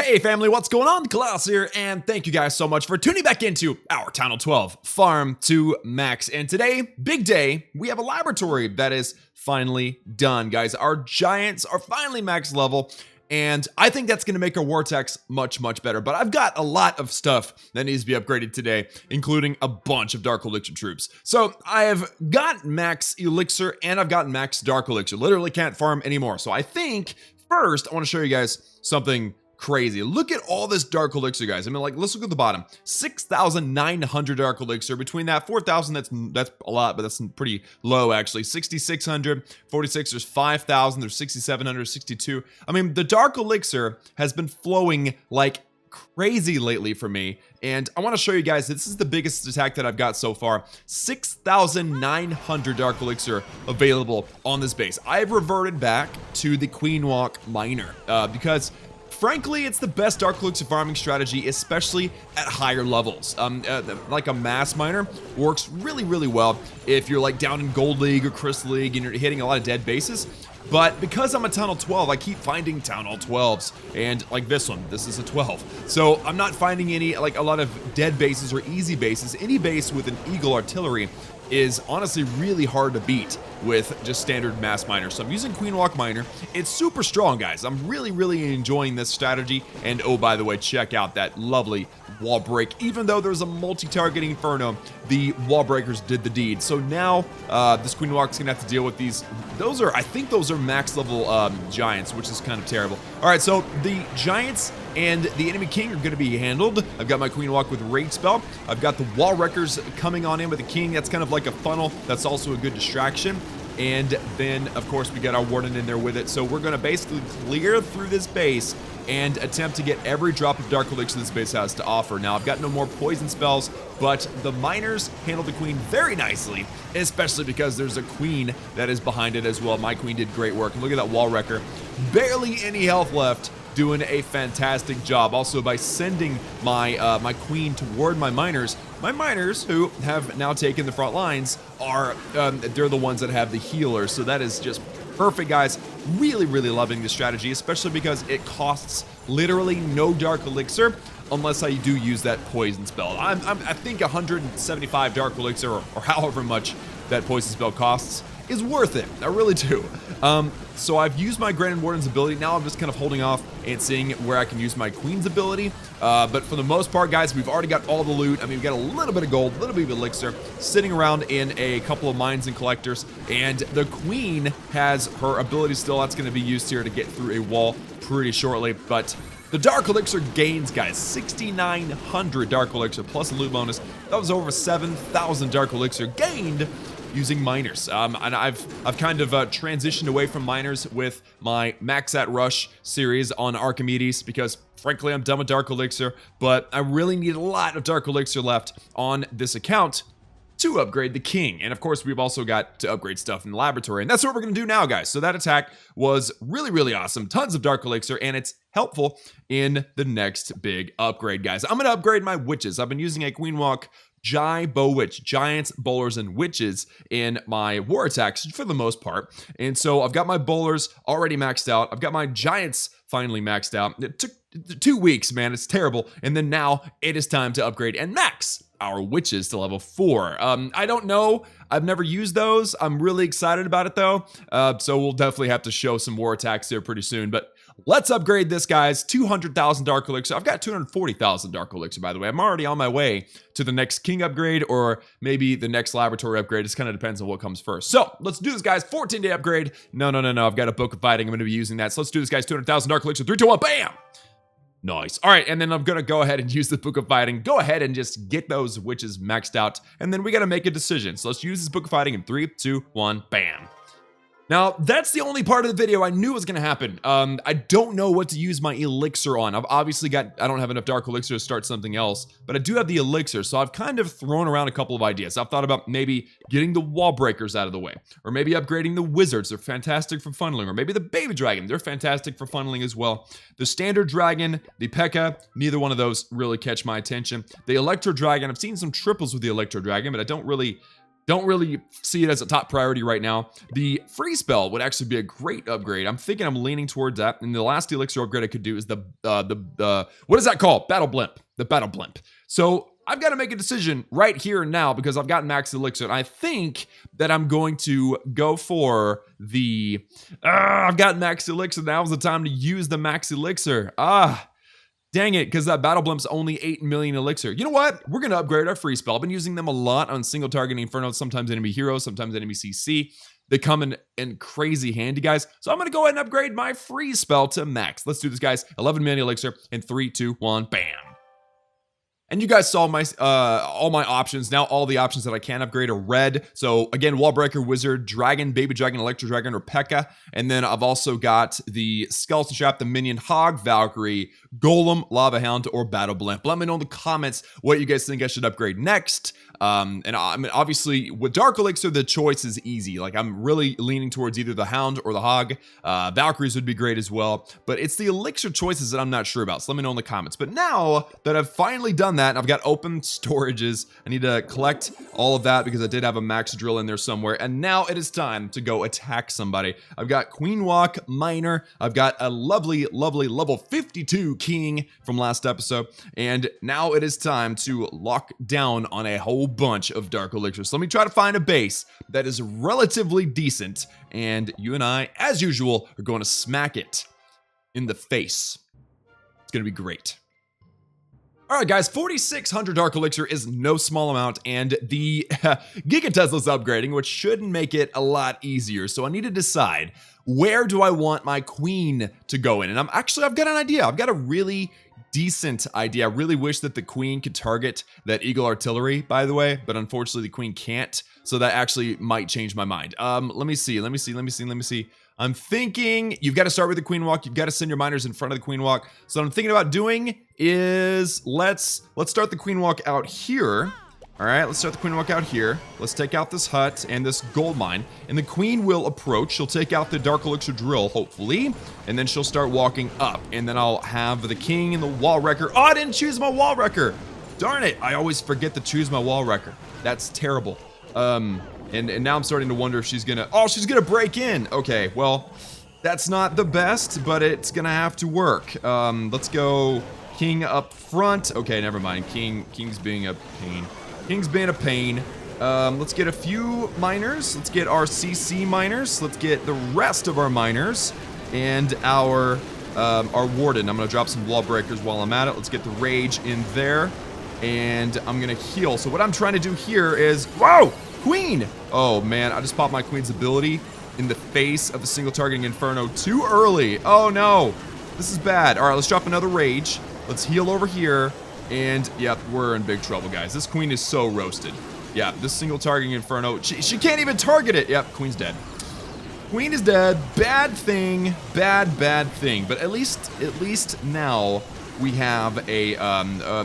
Hey family, what's going on? Klaus here, and thank you guys so much for tuning back into our TH12 Farm to Max. And today, big day, we have a laboratory that is finally done, guys. Our giants are finally max level, and I think that's going to make our war attacks much better. But I've got a lot of stuff that needs to be upgraded today, including a bunch of Dark Elixir troops. So I have got max Elixir and I've got max Dark Elixir. Literally can't farm anymore. So I think first I want to show you guys something crazy. Look at all this Dark Elixir, guys. I mean, like, let's look at the bottom. 6,900 Dark Elixir. Between that, 4,000, that's a lot, but that's pretty low, actually. 6,600, 46, there's 5,000, there's 6,700, 62. I mean, the Dark Elixir has been flowing like crazy lately for me, and I want to show you guys, this is the biggest attack that I've got so far. 6,900 Dark Elixir available on this base. I've reverted back to the Queen Walk Miner, because frankly, it's the best Dark Elixir farming strategy, especially at higher levels. Like a mass miner works really well if you're like down in Gold League or Crystal League and you're hitting a lot of dead bases. But because I'm a Town Hall 12, I keep finding Town Hall 12s, and like this one, this is a 12. So I'm not finding any, like a lot of dead bases or easy bases. Any base with an Eagle artillery is honestly really hard to beat with just standard mass miners. So I'm using Queen Walk Miner. It's super strong, guys. I'm really enjoying this strategy. And oh, by the way, check out that lovely wall break. Even though there's a multi-target Inferno, the wall breakers did the deed. So now this Queen Walk's gonna have to deal with these. I think those are max level giants, which is kind of terrible. All right, so the giants and the enemy king are going to be handled. I've got my Queen Walk with Raid Spell. I've got the Wall Wreckers coming on in with the king. That's kind of like a funnel. That's also a good distraction. And then, of course, we got our Warden in there with it. So we're going to basically clear through this base and attempt to get every drop of Dark Elixir this base has to offer. Now, I've got no more poison spells, but the miners handle the queen very nicely, especially because there's a queen that is behind it as well. My queen did great work. And look at that Wall Wrecker. Barely any health left. Doing a fantastic job. Also, by sending my my queen toward my miners who have now taken the front lines are they're the ones that have the healers. So that is just perfect, guys. Really loving this strategy, especially because it costs literally no Dark Elixir unless I do use that poison spell. I think 175 Dark Elixir or however much that poison spell costs is worth it. I really do. So I've used my Grand Warden's ability. Now I'm just kind of holding off and seeing where I can use my Queen's ability. But for the most part, guys, we've already got all the loot. I mean, we've got a little bit of gold, a little bit of elixir sitting around in a couple of mines and collectors. And the Queen has her ability still. That's going to be used here to get through a wall pretty shortly. But the Dark Elixir gains, guys, 6,900 Dark Elixir plus a loot bonus. That was over 7,000 Dark Elixir gained using miners. And I've kind of transitioned away from miners with my Max at Rush series on Archimedes because frankly I'm done with Dark Elixir, but I really need a lot of Dark Elixir left on this account to upgrade the king. And of course, we've also got to upgrade stuff in the laboratory, and that's what we're gonna do now, guys. So that attack was really awesome. Tons of Dark Elixir, and it's helpful in the next big upgrade, guys. I'm gonna upgrade my witches. I've been using a Queen Walk Bow Witch, Giants, Bowlers, and Witches in my war attacks for the most part. And so I've got my Bowlers already maxed out. I've got my Giants finally maxed out. It took 2 weeks, man. It's terrible. And then now it is time to upgrade and max our Witches to level 4. I don't know. I've never used those. I'm really excited about it though. So we'll definitely have to show some war attacks here pretty soon. But let's upgrade this, guys. 200,000 Dark Elixir. I've got 240,000 Dark Elixir, by the way. I'm already on my way to the next King upgrade or maybe the next Laboratory upgrade. It kind of depends on what comes first. So let's do this, guys. 14-day upgrade. No. I've got a Book of Fighting. I'm going to be using that. So let's do this, guys. 200,000 Dark Elixir. 3, 2, 1. Bam! Nice. All right, and then I'm going to go ahead and use the Book of Fighting. Go ahead and just get those witches maxed out, and then we got to make a decision. So let's use this Book of Fighting in 3, 2, 1. Bam. Now, that's the only part of the video I knew was going to happen. I don't know what to use my elixir on. I've obviously I don't have enough Dark Elixir to start something else, but I do have the elixir, so I've kind of thrown around a couple of ideas. I've thought about maybe getting the Wall Breakers out of the way, or maybe upgrading the Wizards. They're fantastic for funneling, or maybe the Baby Dragon. They're fantastic for funneling as well. The Standard Dragon, the P.E.K.K.A., neither one of those really catch my attention. The Electro Dragon, I've seen some triples with the Electro Dragon, but I don't really don't really see it as a top priority right now. The free spell would actually be a great upgrade. I'm thinking I'm leaning towards that. And the last elixir upgrade I could do is the what is that called? Battle Blimp. The Battle Blimp. So I've got to make a decision right here and now because I've got max elixir. And I think that I'm going to go for the... I've got max elixir. Now's the time to use the max elixir. Dang it, because that Battle Blimp's only 8 million elixir. You know what? We're going to upgrade our free spell. I've been using them a lot on single targeting Inferno, sometimes enemy heroes, sometimes enemy CC. They come in crazy handy, guys. So I'm going to go ahead and upgrade my free spell to max. Let's do this, guys. 11 million elixir in 3, 2, 1, bam. And you guys saw my all my options. Now all the options that I can upgrade are red. So again, Wallbreaker, Wizard, Dragon, Baby Dragon, Electro Dragon, or P.E.K.K.A. And then I've also got the Skeleton Trap, the Minion Hog, Valkyrie, Golem, Lava Hound, or Battle Blimp. Let me know in the comments what you guys think I should upgrade next. And I mean, obviously with Dark Elixir, the choice is easy. Like I'm really leaning towards either the Hound or the Hog. Valkyries would be great as well. But it's the Elixir choices that I'm not sure about. So let me know in the comments. But now that I've finally done that, and I've got open storages, I need to collect all of that because I did have a max drill in there somewhere. And now it is time to go attack somebody. I've got Queen Walk Miner. I've got a lovely, lovely level 52 King from last episode. And now it is time to lock down on a whole bunch of Dark Elixir. So let me try to find a base that is relatively decent. And you and I, as usual, are going to smack it in the face. It's going to be great. All right, guys, 4,600 Dark Elixir is no small amount, and the Giga Tesla's upgrading, which should make it a lot easier. So I need to decide, where do I want my queen to go in? And I've got an idea. I've got a really decent idea. I really wish that the queen could target that Eagle Artillery, by the way, but unfortunately the queen can't. So that actually might change my mind. Let me see. I'm thinking you've got to start with the Queen Walk. You've got to send your miners in front of the Queen Walk. So what I'm thinking about doing is let's start the Queen Walk out here. All right, let's start the Queen Walk out here. Let's take out this hut and this gold mine. And the Queen will approach. She'll take out the Dark Elixir drill, hopefully. And then she'll start walking up. And then I'll have the King and the Wall Wrecker. Oh, I didn't choose my Wall Wrecker. Darn it. I always forget to choose my Wall Wrecker. That's terrible. And now I'm starting to wonder if she's gonna... Oh, she's gonna break in! Okay, well, that's not the best, but it's gonna have to work. Let's go King up front. Okay, never mind. King's being a pain. King's being a pain. Let's get a few miners. Let's get our CC miners. Let's get the rest of our miners. And our Warden. I'm gonna drop some wall breakers while I'm at it. Let's get the Rage in there. And I'm gonna heal. So what I'm trying to do here is... Whoa! Queen! Oh man, I just popped my Queen's ability in the face of the single targeting Inferno too early. Oh no, this is bad. All right, let's drop another Rage. Let's heal over here. And yep, we're in big trouble, guys. This Queen is so roasted. Yeah, this single targeting Inferno, she can't even target it. Yep, Queen's dead. Queen is dead. Bad thing. Bad thing. But at least now we have a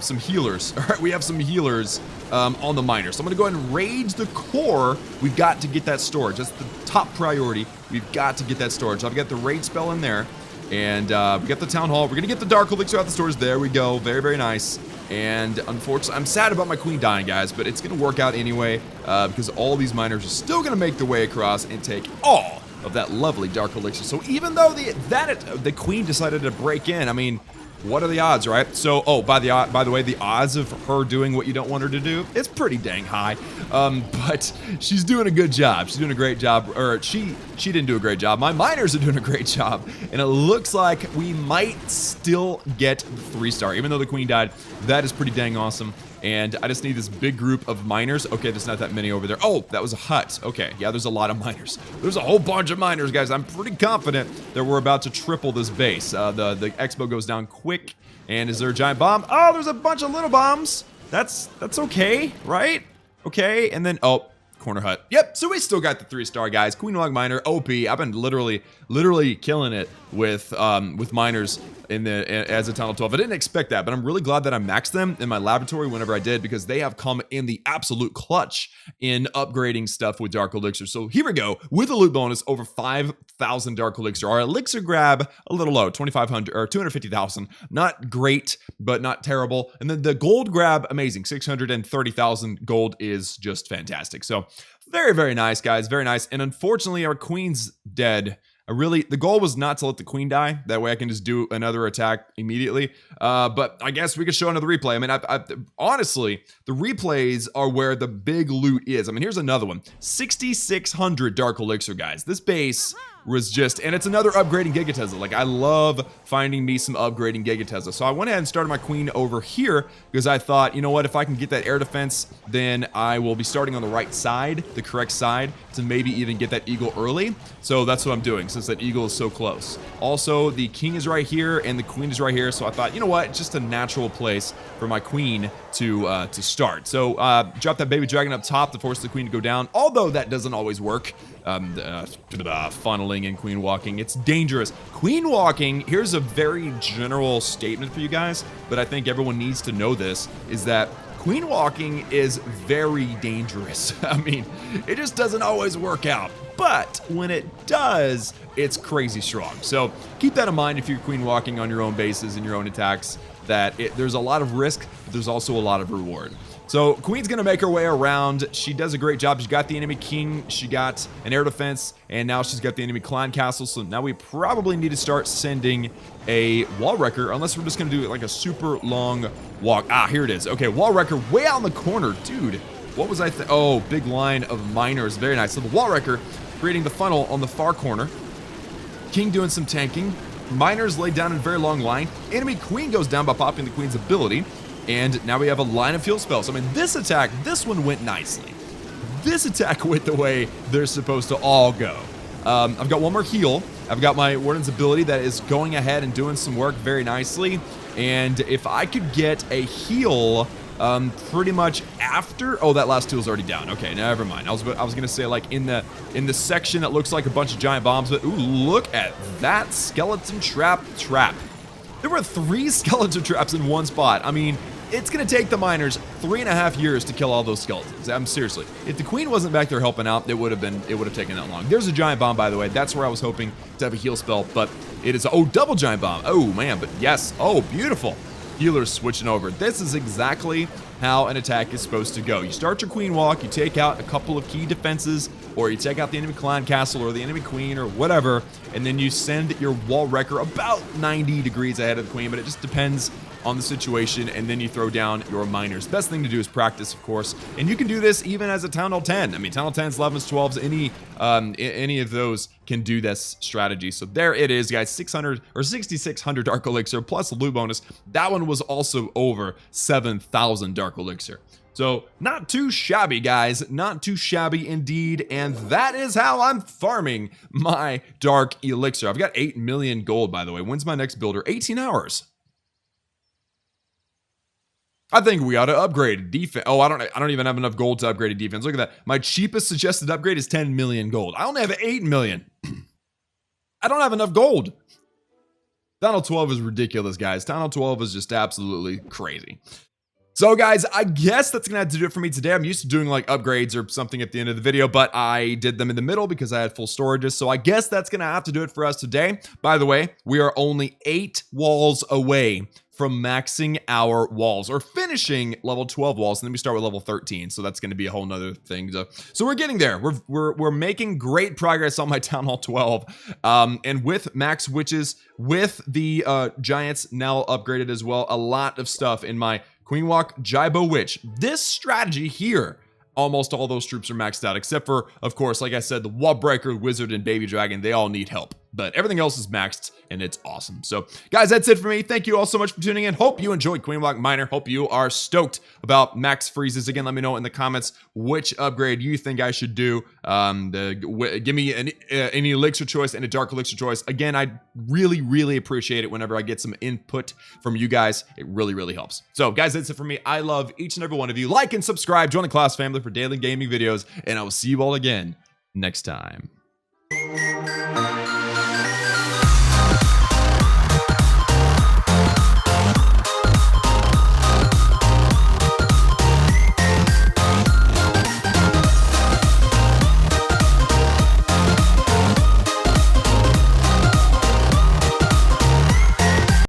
some healers. All right, we have some healers on the miner. So I'm gonna go ahead and rage the core. We've got to get that storage. That's the top priority. We've got to get that storage. So I've got the rage spell in there, and we got the town hall. We're gonna get the Dark Elixir out the storage. There we go. Very, very nice. And unfortunately, I'm sad about my queen dying, guys, but it's gonna work out anyway because all these miners are still gonna make their way across and take all of that lovely Dark Elixir. So even though the queen decided to break in, I mean, what are the odds, right? So, oh, by the way, the odds of her doing what you don't want her to do, it's pretty dang high. But she's doing a good job. She's doing a great job. Or she didn't do a great job. My miners are doing a great job. And it looks like we might still get the 3-star. Even though the queen died, that is pretty dang awesome. And I just need this big group of miners. Okay, there's not that many over there. Oh, that was a hut. Okay, yeah, there's a lot of miners. There's a whole bunch of miners, guys. I'm pretty confident that we're about to triple this base. The expo goes down quick. And is there a giant bomb? Oh, there's a bunch of little bombs. That's okay, right? Okay, and then, oh, corner hut. Yep, so we still got the 3-star, guys. Queen Log Miner, OP. I've been literally killing it with miners as a Tunnel 12. I didn't expect that, but I'm really glad that I maxed them in my laboratory whenever I did, because they have come in the absolute clutch in upgrading stuff with Dark Elixir. So here we go with a loot bonus over 5,000 Dark Elixir. Our Elixir grab a little low, 2,500 or 250,000. Not great, but not terrible. And then the gold grab, amazing, 630,000 gold is just fantastic. So very, very nice, guys. Very nice. And unfortunately, our queen's dead. The goal was not to let the queen die. That way I can just do another attack immediately. But I guess we could show another replay. I mean, honestly, the replays are where the big loot is. I mean, here's another one. 6,600 Dark Elixir, guys. This base was just, and it's another upgrading Giga Tesla. Like, I love finding me some upgrading Giga Tesla. So I went ahead and started my queen over here because I thought, you know what, if I can get that air defense, then I will be starting on the right side, the correct side, to maybe even get that eagle early. So that's what I'm doing since that eagle is so close. Also, the king is right here and the queen is right here. So I thought, you know what, it's just a natural place for my queen to start. So drop that baby dragon up top to force the queen to go down. Although that doesn't always work. Funneling and queen walking, it's dangerous. Queen walking, here's a very general statement for you guys, but I think everyone needs to know this, is that queen walking is very dangerous. I mean, it just doesn't always work out, but when it does, it's crazy strong. So keep that in mind if you're queen walking on your own bases and your own attacks, that there's a lot of risk, but there's also a lot of reward. So queen's gonna make her way around. She does a great job. She got the enemy king, she got an air defense, and now she's got the enemy clan castle. So now we probably need to start sending a wall wrecker, unless we're just gonna do like a super long walk. Ah, here it is. Okay, wall wrecker way out in the corner. Dude, what was I oh, big line of miners. Very nice. So the wall wrecker creating the funnel on the far corner. King doing some tanking. Miners laid down in a very long line. Enemy queen goes down by popping the queen's ability. And now we have a line of fuel spells. I mean, this attack, this one went nicely. This attack went the way they're supposed to all go. I've got one more heal. I've got my Warden's ability that is going ahead and doing some work very nicely. And if I could get a heal pretty much after, oh, that last tool's already down. Okay, never mind. I was gonna say like in the section that looks like a bunch of giant bombs, but ooh, look at that skeleton trap. There were 3 skeleton traps in one spot. I mean, it's gonna take the miners 3.5 years to kill all those skeletons. I'm seriously. If the queen wasn't back there helping out, it would have taken that long. There's a giant bomb, by the way. That's where I was hoping to have a heal spell, but it is, oh, double giant bomb. Oh man, but yes, oh, beautiful. Healers switching over. This is exactly how an attack is supposed to go. You start your queen walk, you take out a couple of key defenses, or you take out the enemy clan castle or the enemy queen or whatever, and then you send your wall wrecker about 90 degrees ahead of the queen, but it just depends on the situation, and then you throw down your miners. Best thing to do is practice, of course, and you can do this even as a Town Hall 10. I mean, Town Hall 10s, 11s, 12s, any of those can do this strategy. So there it is, guys. 600 or 6,600 Dark Elixir plus a loot bonus. That one was also over 7,000 Dark Elixir. So not too shabby, guys, not too shabby indeed. And that is how I'm farming my Dark Elixir. I've got 8 million gold, by the way. When's my next builder? 18 hours. I think we ought to upgrade defense. Oh, I don't even have enough gold to upgrade a defense. Look at that. My cheapest suggested upgrade is 10 million gold. I only have 8 million. I don't have enough gold. Town Hall 12 is ridiculous, guys. Town Hall 12 is just absolutely crazy. So guys, I guess that's gonna have to do it for me today. I'm used to doing like upgrades or something at the end of the video, but I did them in the middle because I had full storages. So I guess that's gonna have to do it for us today. By the way, we are only 8 walls away from maxing our walls or finishing level 12 walls, and then we start with level 13. So that's going to be a whole nother thing. So we're getting there. We're making great progress on my Town Hall 12. And with max witches, with the giants now upgraded as well, a lot of stuff in my Queen Walk Jaibo Witch. This strategy here, almost all those troops are maxed out, except for, of course, like I said, the Wall Breaker, Wizard, and Baby Dragon. They all need help, but everything else is maxed, and it's awesome. So, guys, that's it for me. Thank you all so much for tuning in. Hope you enjoyed Queen Walk Miner. Hope you are stoked about max freezes. Again, let me know in the comments which upgrade you think I should do. Give me any elixir choice and a dark elixir choice. Again, I really appreciate it whenever I get some input from you guys. It really helps. So, guys, that's it for me. I love each and every one of you. Like and subscribe. Join the Klaus family for daily gaming videos, and I will see you all again next time.